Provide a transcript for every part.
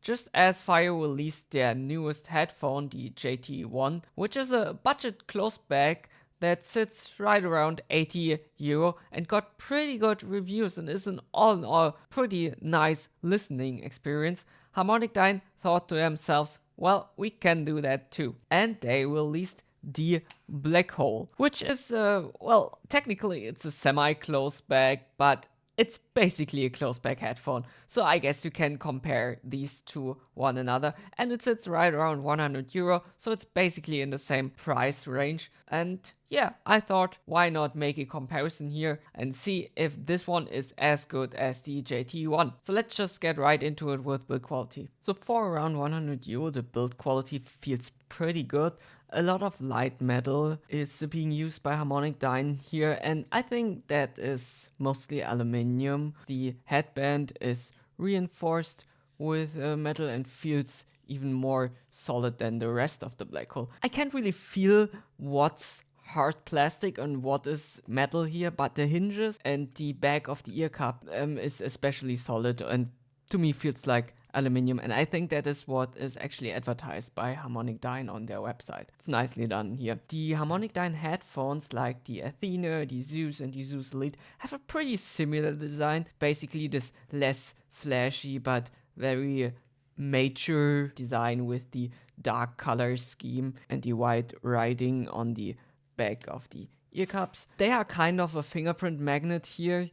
just as FiiO released their newest headphone, the JT1, which is a budget close bag that sits right around €80 and got pretty good reviews and is an all in all pretty nice listening experience. HarmonicDyne thought to themselves, well, we can do that too. And they released the Black Hole, which is, well, technically it's a semi-closed bag, but it's basically a closed back headphone. So I guess you can compare these to one another, and it sits right around €100, so it's basically in the same price range. And yeah, I thought why not make a comparison here and see if this one is as good as the JT1. So let's just get right into it with build quality. So for around €100, the build quality feels pretty good. A lot of light metal is being used by HarmonicDyne here, and I think that is mostly aluminum. The headband is reinforced with metal and feels even more solid than the rest of the Black Hole. I can't really feel what's hard plastic and what is metal here, but the hinges and the back of the ear cup is especially solid and to me feels like aluminum, and I think that is what is actually advertised by HarmonicDyne on their website. It's nicely done here. The HarmonicDyne headphones like the Athena, the Zeus and the Zeus Elite have a pretty similar design, basically this less flashy but very mature design with the dark color scheme and the white writing on the back of the ear cups. They are kind of a fingerprint magnet here.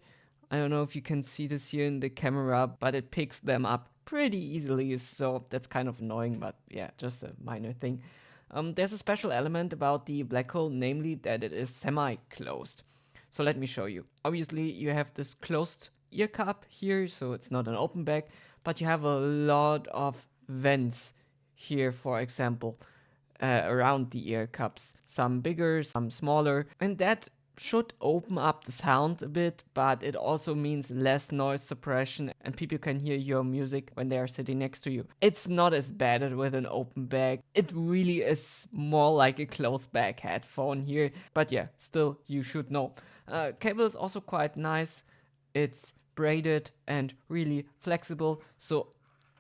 I don't know if you can see this here in the camera, but it picks them up pretty easily, so that's kind of annoying, but yeah, just a minor thing. There's a special element about the Black Hole, namely that it is semi-closed. So let me show you. Obviously, you have this closed ear cup here, so it's not an open bag, but you have a lot of vents here, for example, around the ear cups. Some bigger, some smaller, and that should open up the sound a bit, but it also means less noise suppression and people can hear your music when they are sitting next to you. It's not as bad as with an open bag. It really is more like a closed bag headphone here, but yeah, still you should know. Cable is also quite nice. It's braided and really flexible, so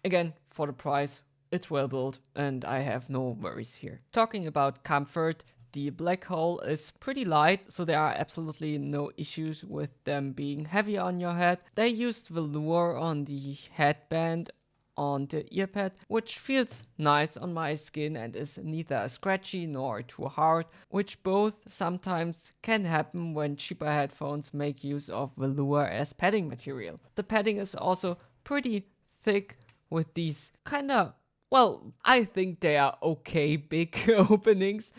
again, for the price, it's well built and I have no worries here. Talking about comfort, the Black Hole is pretty light, so there are absolutely no issues with them being heavy on your head. They used velour on the headband on the earpad, which feels nice on my skin and is neither scratchy nor too hard, which both sometimes can happen when cheaper headphones make use of velour as padding material. The padding is also pretty thick with these kinda, well, I think they are okay big openings.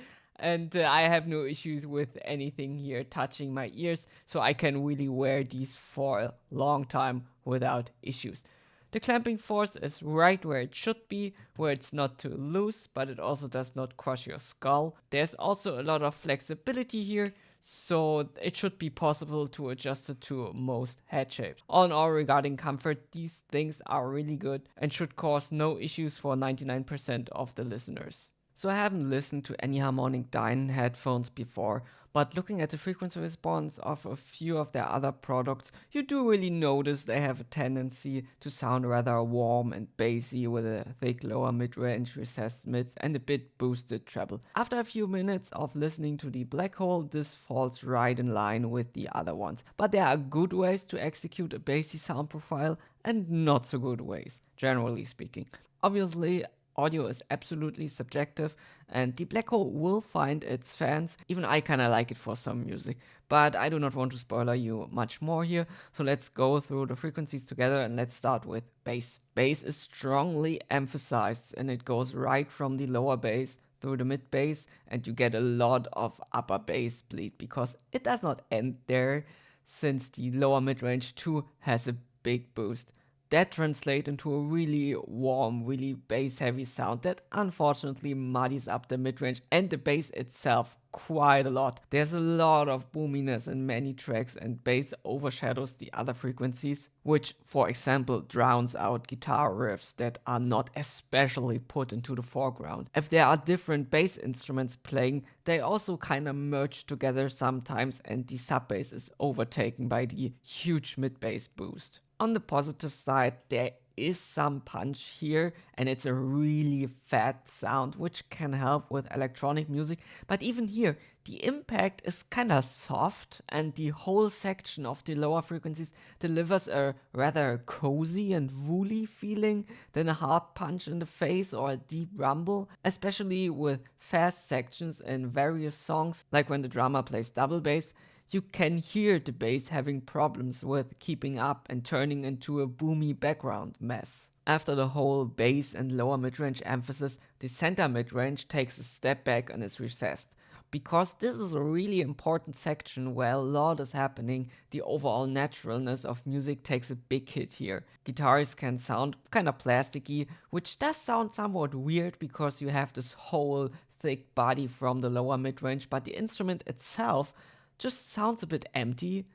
And I have no issues with anything here touching my ears, so I can really wear these for a long time without issues. The clamping force is right where it should be, where it's not too loose, but it also does not crush your skull. There's also a lot of flexibility here, so it should be possible to adjust it to most head shapes. All in all, regarding comfort, these things are really good and should cause no issues for 99% of the listeners. So I haven't listened to any HarmonicDyne headphones before, but looking at the frequency response of a few of their other products, you do really notice they have a tendency to sound rather warm and bassy with a thick lower mid-range recessed mids and a bit boosted treble. After a few minutes of listening to the Black Hole, this falls right in line with the other ones. But there are good ways to execute a bassy sound profile and not so good ways, generally speaking. Obviously, audio is absolutely subjective and the Black Hole will find its fans. Even I kinda like it for some music, but I do not want to spoiler you much more here, so let's go through the frequencies together and let's start with bass. Bass is strongly emphasized and it goes right from the lower bass through the mid bass and you get a lot of upper bass bleed because it does not end there, since the lower mid-range too has a big boost. That translates into a really warm, really bass heavy sound that unfortunately muddies up the mid-range and the bass itself quite a lot. There's a lot of boominess in many tracks and bass overshadows the other frequencies, which for example drowns out guitar riffs that are not especially put into the foreground. If there are different bass instruments playing, they also kinda merge together sometimes and the sub bass is overtaken by the huge mid bass boost. On the positive side, there is some punch here, and it's a really fat sound, which can help with electronic music. But even here, the impact is kinda soft, and the whole section of the lower frequencies delivers a rather cozy and woolly feeling than a hard punch in the face or a deep rumble, especially with fast sections in various songs, like when the drummer plays double bass. You can hear the bass having problems with keeping up and turning into a boomy background mess. After the whole bass and lower midrange emphasis, the center midrange takes a step back and is recessed. Because this is a really important section where a lot is happening, the overall naturalness of music takes a big hit here. Guitars can sound kinda plasticky, which does sound somewhat weird because you have this whole thick body from the lower midrange, but the instrument itself just sounds a bit empty.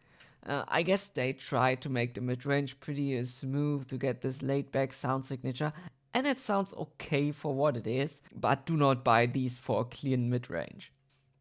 I guess they tried to make the midrange pretty smooth to get this laid back sound signature, and it sounds okay for what it is, but do not buy these for a clean midrange.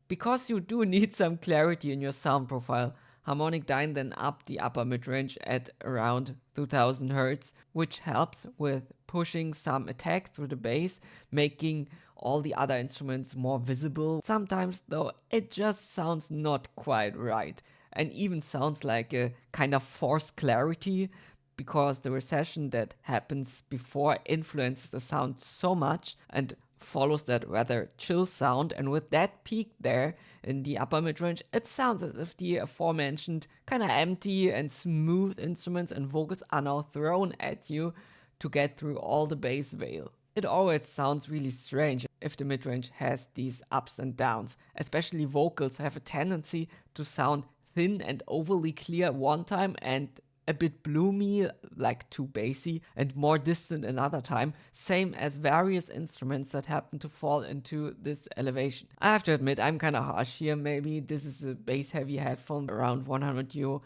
Because you do need some clarity in your sound profile, HarmonicDyne then upped the upper midrange at around 2000 Hz, which helps with pushing some attack through the bass, making all the other instruments more visible. Sometimes, though, it just sounds not quite right, and even sounds like a kind of forced clarity, because the recession that happens before influences the sound so much and follows that rather chill sound, and with that peak there in the upper midrange, it sounds as if the aforementioned kinda empty and smooth instruments and vocals are now thrown at you to get through all the bass veil. It always sounds really strange if the midrange has these ups and downs, especially vocals have a tendency to sound thin and overly clear one time and a bit bloomy, like too bassy, and more distant another time, same as various instruments that happen to fall into this elevation. I have to admit, I'm kinda harsh here. Maybe this is a bass heavy headphone around 100 euro,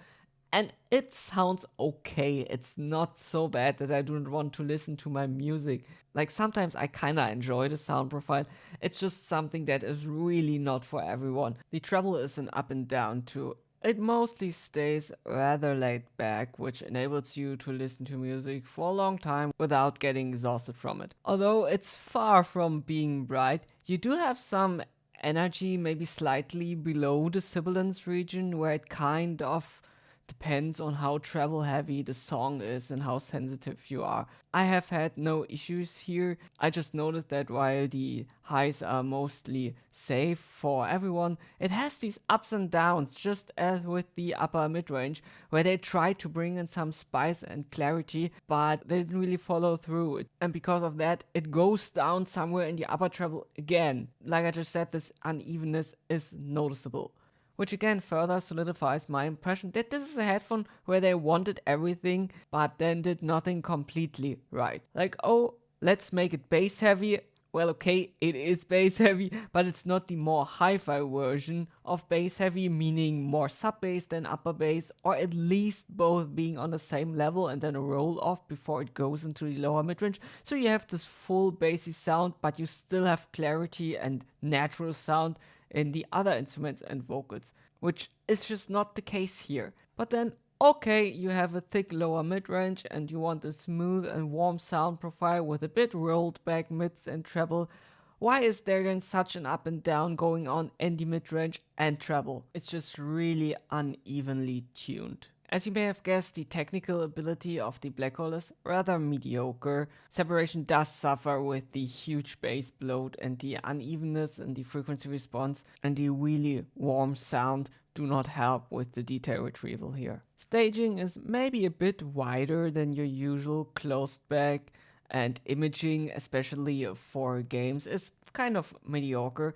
and it sounds okay. It's not so bad that I don't want to listen to my music. Like, sometimes I kinda enjoy the sound profile. It's just something that is really not for everyone. The treble is an up and down too. It mostly stays rather laid back, which enables you to listen to music for a long time without getting exhausted from it. Although it's far from being bright, you do have some energy, maybe slightly below the sibilance region, where it kind of depends on how treble heavy the song is and how sensitive you are. I have had no issues here. I just noticed that while the highs are mostly safe for everyone, it has these ups and downs, just as with the upper mid-range, where they try to bring in some spice and clarity, but they didn't really follow through. And because of that, it goes down somewhere in the upper treble again. Like I just said, this unevenness is noticeable, which again further solidifies my impression that this is a headphone where they wanted everything but then did nothing completely right. Like, oh, let's make it bass heavy. Well, okay, it is bass heavy, but it's not the more hi-fi version of bass heavy, meaning more sub bass than upper bass, or at least both being on the same level and then a roll off before it goes into the lower mid-range. So you have this full bassy sound, but you still have clarity and natural sound in the other instruments and vocals, which is just not the case here. But then, okay, you have a thick lower mid-range and you want a smooth and warm sound profile with a bit rolled back mids and treble. Why is there then such an up and down going on in the mid-range and treble? It's just really unevenly tuned. As you may have guessed, the technical ability of the Black Hole is rather mediocre. Separation does suffer with the huge bass bloat, and the unevenness in the frequency response and the really warm sound do not help with the detail retrieval here. Staging is maybe a bit wider than your usual closed back, and imaging, especially for games, is kind of mediocre.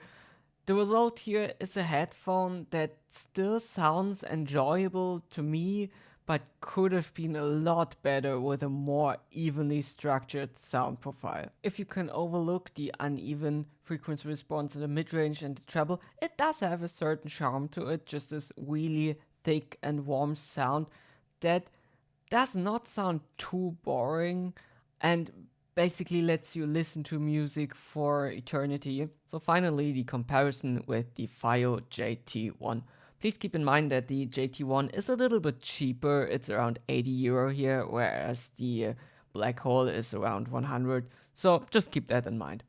The result here is a headphone that still sounds enjoyable to me, but could have been a lot better with a more evenly structured sound profile. If you can overlook the uneven frequency response in the mid-range and the treble, it does have a certain charm to it, just this really thick and warm sound that does not sound too boring and basically lets you listen to music for eternity. So finally, the comparison with the FiiO JT1. Please keep in mind that the JT1 is a little bit cheaper. It's around 80 euro here, whereas the Black Hole is around 100, so just keep that in mind.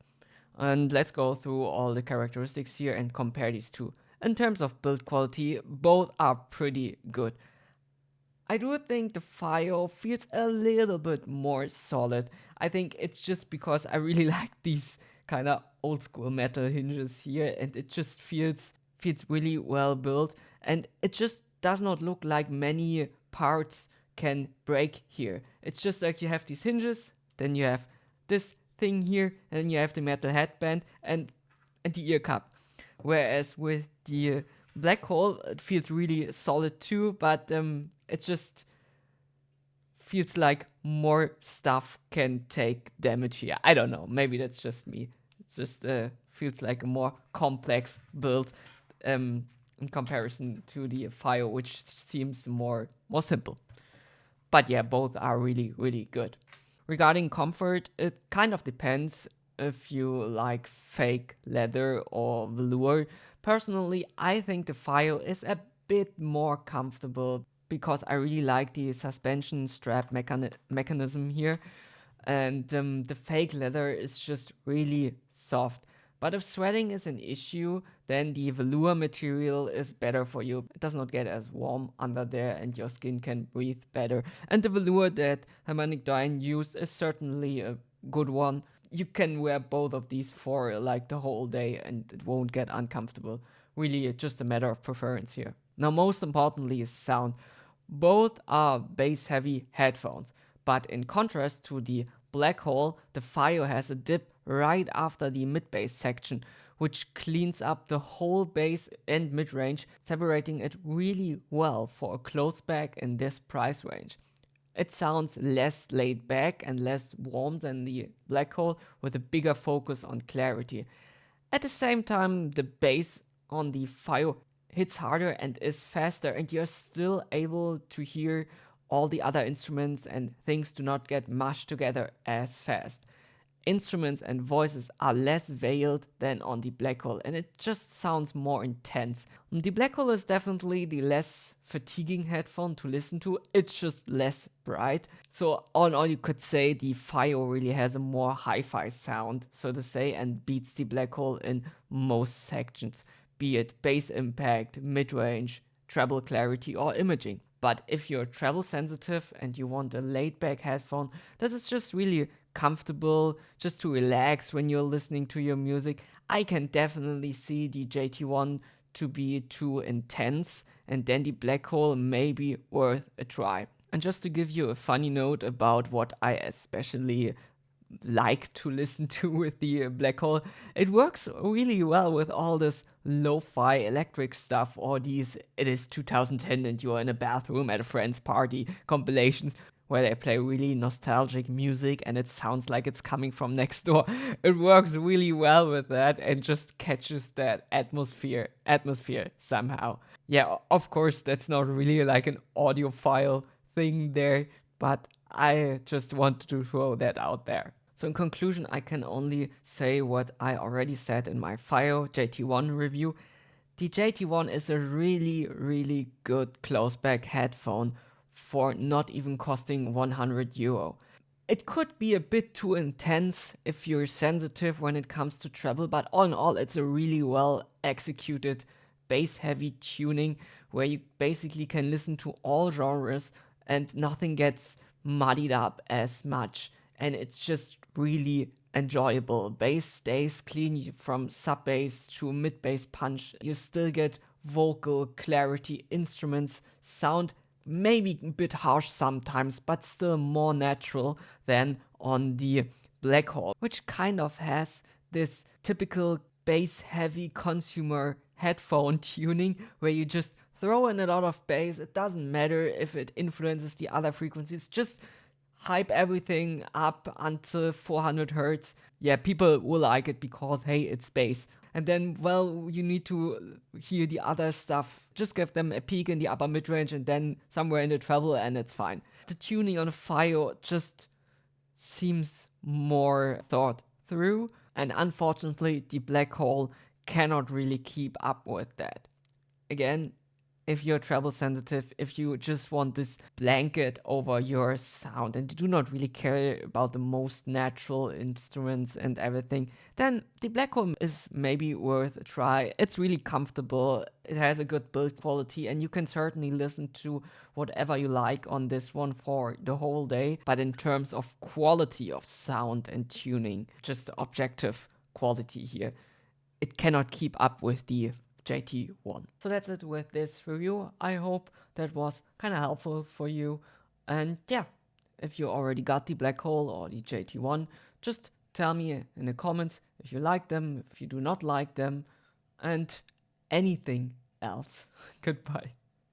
And let's go through all the characteristics here and compare these two. In terms of build quality, both are pretty good. I do think the FiiO feels a little bit more solid. I think it's just because I really like these kind of old school metal hinges here, and it just feels really well built, and it just does not look like many parts can break here. It's just like you have these hinges, then you have this thing here, and then you have the metal headband and the ear cup. Whereas with the Black Hole, it feels really solid too, but it just feels like more stuff can take damage here. I don't know. Maybe that's just me. It just feels like a more complex build in comparison to the FiiO, which seems more simple. But yeah, both are really, really good. Regarding comfort, it kind of depends if you like fake leather or velour. Personally, I think the FiiO is a bit more comfortable because I really like the suspension strap mechanism here, and the fake leather is just really soft. But if sweating is an issue, then the velour material is better for you. It does not get as warm under there and your skin can breathe better. And the velour that HarmonicDyne used is certainly a good one. You can wear both of these for like the whole day and it won't get uncomfortable. Really, it's just a matter of preference here. Now, most importantly is sound. Both are bass heavy headphones, but in contrast to the Black Hole, the FiiO has a dip right after the mid-bass section, which cleans up the whole bass and mid-range, separating it really well for a close back in this price range. It sounds less laid back and less warm than the Black Hole, with a bigger focus on clarity. At the same time, the bass on the FiiO hits harder and is faster, and you're still able to hear all the other instruments, and things do not get mashed together as fast. Instruments and voices are less veiled than on the Black Hole, and it just sounds more intense. The Black Hole is definitely the less fatiguing headphone to listen to, it's just less bright. So all in all, you could say the FiiO really has a more hi-fi sound, so to say, and beats the Black Hole in most sections, be it bass impact, mid-range, treble clarity, or imaging. But if you're treble sensitive and you want a laid back headphone, this is just really comfortable, just to relax when you're listening to your music. I can definitely see the JT1 to be too intense, and then the Black Hole may be worth a try. And just to give you a funny note about what I especially like to listen to with the Black Hole, it works really well with all this lo-fi electric stuff or these "it is 2010 and you're in a bathroom at a friend's party" compilations where they play really nostalgic music and it sounds like it's coming from next door. It works really well with that and just catches that atmosphere somehow. Yeah, of course that's not really like an audiophile thing there, but I just wanted to throw that out there. So in conclusion, I can only say what I already said in my FiiO JT1 review. The JT1 is a really, really good close-back headphone for not even costing 100 euro. It could be a bit too intense if you're sensitive when it comes to treble, but all in all, it's a really well executed bass-heavy tuning where you basically can listen to all genres and nothing gets muddied up as much. And it's just really enjoyable. Bass stays clean from sub bass to mid bass punch. You still get vocal clarity. Instruments sound maybe a bit harsh sometimes, but still more natural than on the Black Hole, which kind of has this typical bass heavy consumer headphone tuning where you just throw in a lot of bass. It doesn't matter if it influences the other frequencies, just hype everything up until 400 hertz. Yeah, people will like it because, hey, it's bass. And then, well, you need to hear the other stuff. Just give them a peak in the upper mid-range and then somewhere in the treble and it's fine. The tuning on FiiO just seems more thought through, and unfortunately the Black Hole cannot really keep up with that. Again, if you're treble sensitive, if you just want this blanket over your sound and you do not really care about the most natural instruments and everything, then the Black Hole is maybe worth a try. It's really comfortable, it has a good build quality, and you can certainly listen to whatever you like on this one for the whole day. But in terms of quality of sound and tuning, just objective quality here, it cannot keep up with the JT1. So that's it with this review. I hope that was kind of helpful for you. And yeah, if you already got the Black Hole or the JT1, just tell me in the comments if you like them, if you do not like them, and anything else. Goodbye.